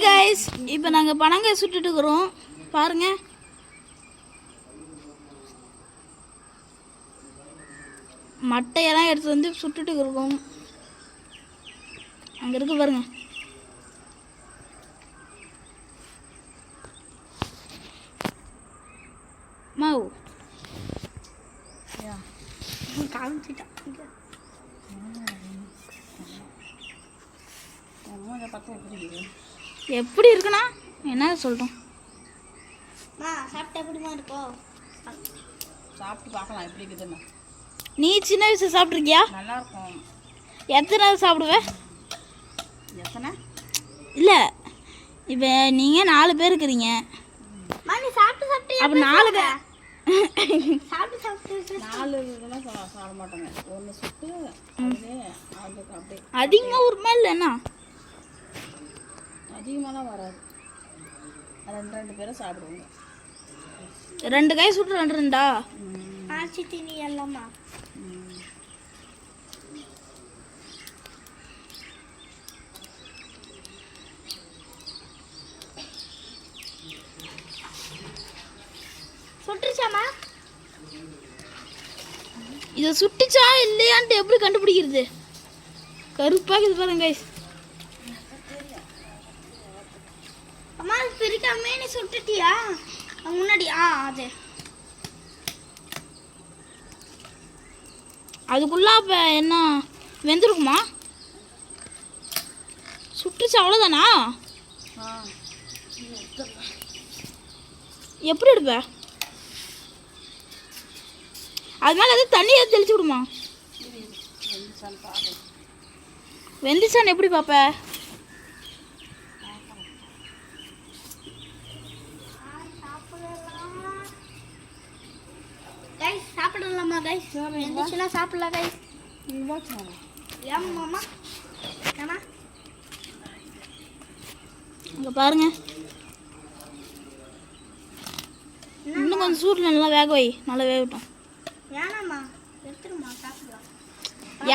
Guys, இப்போ நாங்கள் பனங்காய் சுட்டுட்டு இருக்கிறோம். பாருங்க, மட்டையெல்லாம் எடுத்து வந்து சுட்டுட்டு இருக்கோம். அங்கே இருக்கு பாருங்க. மாவு காமிச்சிட்டா எப்படி இருக்குண்ணா? என்ன சொல்கிறோம்? சாப்பிட்டா எப்படிமா இருக்கும்? சாப்பிட்டு பார்க்கலாம் எப்படி இருக்குதுன்னு. நீ சின்ன வயசு சாப்பிட்ருக்கியா? நல்லா இருக்கும். எத்தனை நாள் சாப்பிடுவேன்? எத்தனை இல்லை, இப்போ நீங்கள் 4 பேர் இருக்கிறீங்க. நீ சாப்பிட்டு சாப்பிட்டு அப்போ 4 சாப்பிட்டு சாப்பிட்டு 4 இதெல்லாம் சாப்பிட மாட்டாங்க. ஒன்று சுட்டு அதுக்கு அப்படியே அதிகமாக ஒரு மேல் இல்லைண்ணா, அதிகமாகலாம் வராது. 2 பேரும் சாப்பிடுவாங்க. 2 காய் சுட்டு 2 ஆச்சி தீனி எல்லாமா சுட்டுச்சாமா? இதை சுட்டுச்சா இல்லையான்ட்டு எப்படி கண்டுபிடிக்கிறது? கருப்பாக இது பாருங்க கைஸ். அம்மா பிரிக்காமே நீ சுட்டுட்டியா? முன்னாடி அது அதுக்குள்ள இப்போ என்ன வெந்திருக்குமா? சுட்டுச்சு அவ்வளோதானா? எப்படி எடுப்ப? அது மேலே எதாவது தண்ணி எதாவது தெளிச்சு விடுமா? வெந்துச்சான்னு எப்படி பார்ப்ப? கைஸ் சாப்பிடலாமா கைஸ்? எந்திரிச்சுனா சாப்பிடலாம் கைஸ். ஏம்மா ஏமா இங்கே பாருங்க, இன்னும் கொஞ்சம் சூடு நல்லா வேக வை, நல்லா வேகட்டும். ஏனாம்மா எடுத்துருமா சாப்பிடலாம்.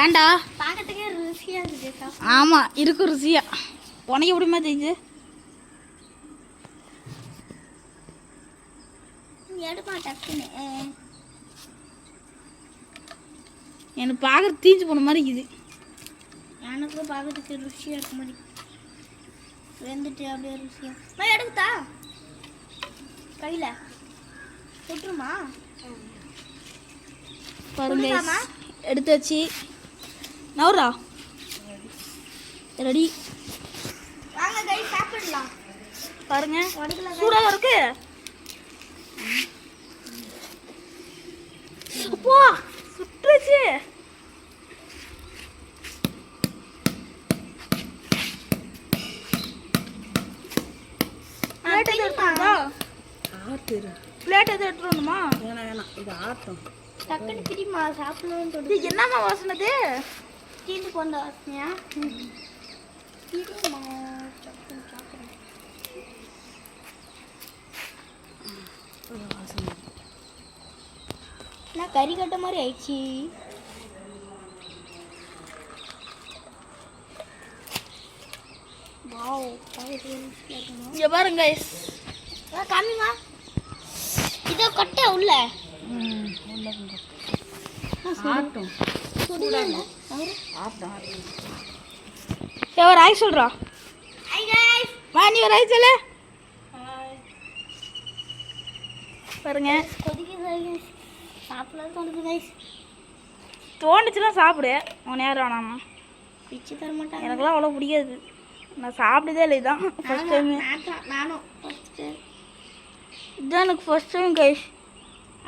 ஏன்டா? பார்க்கறதுக்கே ருசியாக இருக்குது. ஆமாம், இருக்கும் ருசியா. உனக்கு எப்படிமா தெரியுது? எடுப்பா டக்குன்னு. எனக்கு பார்க்குறது தீஞ்சு போன மாதிரி இருக்குது. எனக்கும் பார்க்கறதுக்கு ருசியாக இருக்க மாதிரி வெந்துட்டு அப்படியே ருசியாக. நான் எடுக்குதா கையில் சுட்டுருமா? பாருங்க, எடுத்து வச்சு நவரா ரெடி. வாங்க கை சாப்பிடலாம். பாருங்க, சூடாக இருக்கு. அப்பா சுட்டுச்சு. பிளேட் எது எடுத்துருணுமா? வேணாம், இது ஆட்டம். டக்குன்னு பிரிமா சாப்பிடணும்னு சொல்லி. என்னம்மா வாசனது? தீந்து போந்த வாசனையா? பிரிமா டக்குன்னு சாப்பிடுறேன். நான் கறி கட்ட மாதிரி ஆயிடுச்சு. இங்க பாருங்க காமிமா, இதோ கொட்டை உள்ள ஆட்டம். ஒரு ஆய் சொல்றா. வா நீ ஒரு ஆய் சொல்லு. பாருங்க, சாப்பிடலாம் தோணுது கைஸ். தோணுச்சுன்னா சாப்பிடு, உன் நேரம் வேணாமா? பிச்சு தர மாட்டாங்க. எனக்குலாம் அவ்வளோ பிடிக்காது, நான் சாப்பிட்டதே இல்லை. இதுதான் ஃபர்ஸ்ட் டைம். நானும் ஃபர்ஸ்ட் இதுதான் எனக்கு ஃபர்ஸ்ட் டைம் கைஸ்.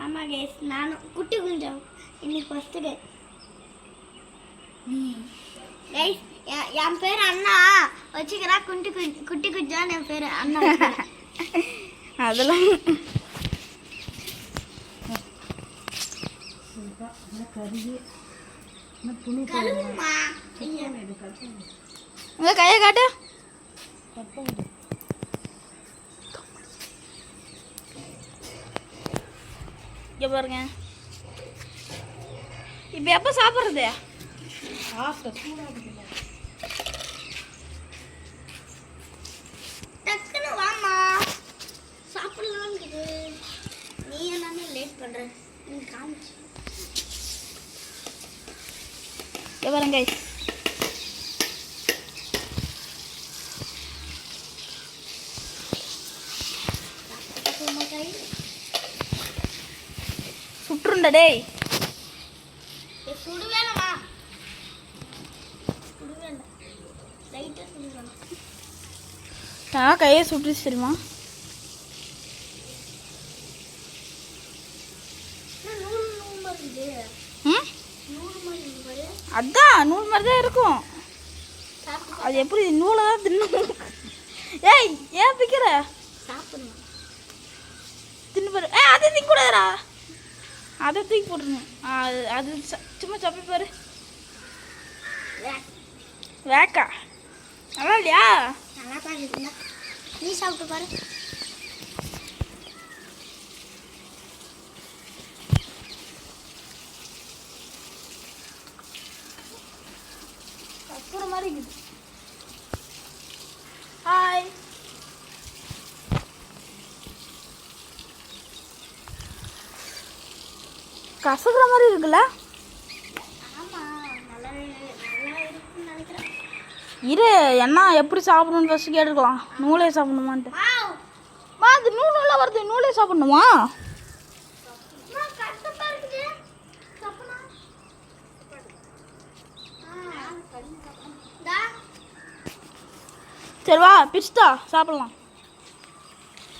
ஆமாம் கைஸ், நானும் குட்டி குஞ்சம் இன்னைக்கு ஃபர்ஸ்ட்டு கைஸ். கைஸ் என் பேர் அண்ணா வச்சுக்கிறா. குட்டி குஞ்சான்னு என் பேர் அண்ணா. அதெல்லாம் கழுவுமா. உங்க கையை காட்டு. இங்கே பாருங்க, இப்போ எப்போ சாப்பிட்றது? இங்கே பாருங்க கைஸ். சுட்டுருண்டா டேய். சுடு வேணுமா? சுடு வேண்டாம், லைட்டாக சுடு வேணும். நான் கையை சுட்டுச்சு தெரியுமா? நூல் மாதிரி இது, ம் நூல் மாதிரி இது பாரு. அதான் நூல் மாதிரி தான் இருக்கும். சாப்பிட்டு அது எப்படி நூலை தான் தின்னு. ஏய் ஏன் பிக்கிற? சாப்பிடணும். தின்னு பாரு. அதை திங்க கூடாதுடா. அதை தூக்கி போட்டுருணும். அது சும்மா சப்பி பாரு. வேக்கா நல்லா இல்லையா? நல்லா தான் இருக்குங்க. நீ சாப்பிட்டு பாரு. கற்பூர மாதிரி இருக்குது. ஹாய். கசக்குற மாதிரி இருக்குல்ல? ஆமாம், நல்லா நல்லா இருக்குன்னு நினைக்கிறேன். இரு என்ன எப்படி சாப்பிடணும்னு ஃபஸ்ட்டு கேட்டுக்கலாம். நூலே சாப்பிடணுமான்ட்டு. வாவ், அது நூலே வருது. நூலே சாப்பிடணுமா? அம்மா கஷ்டமா இருக்குது. சாப்பிடலாம். டா சரி வா பிடிச்சிட்டா சாப்பிடலாம்.